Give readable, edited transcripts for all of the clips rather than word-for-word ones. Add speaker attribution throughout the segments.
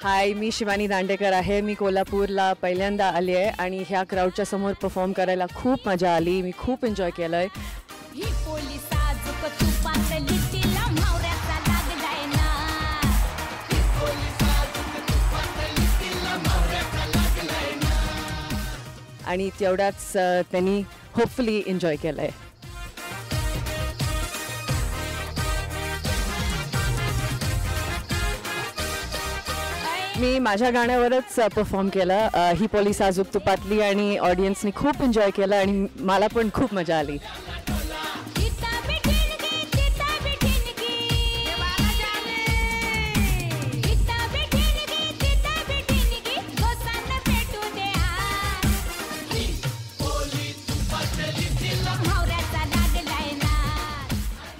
Speaker 1: हाय, मी शिवानी दांडेकर आहे. मी कोल्हापूरला पहिल्यांदा आली आहे आणि ह्या क्राऊडच्या समोर परफॉर्म करायला खूप मजा आली. मी खूप एन्जॉय केलं आहे. आणि तेवढाच त्यांनी होपफुली एन्जॉय केलं आहे. मी माझ्या गाण्यावरच परफॉर्म केलं. ही पोली साजूक तुपातली आणि ऑडियन्सनी खूप एन्जॉय केलं आणि मला पण खूप मजा आली.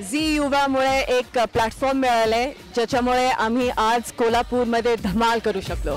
Speaker 1: झी युवामुळे एक प्लॅटफॉर्म मिळाले ज्याच्यामुळे आम्ही आज कोल्हापूरमध्ये धमाल करू शकलो.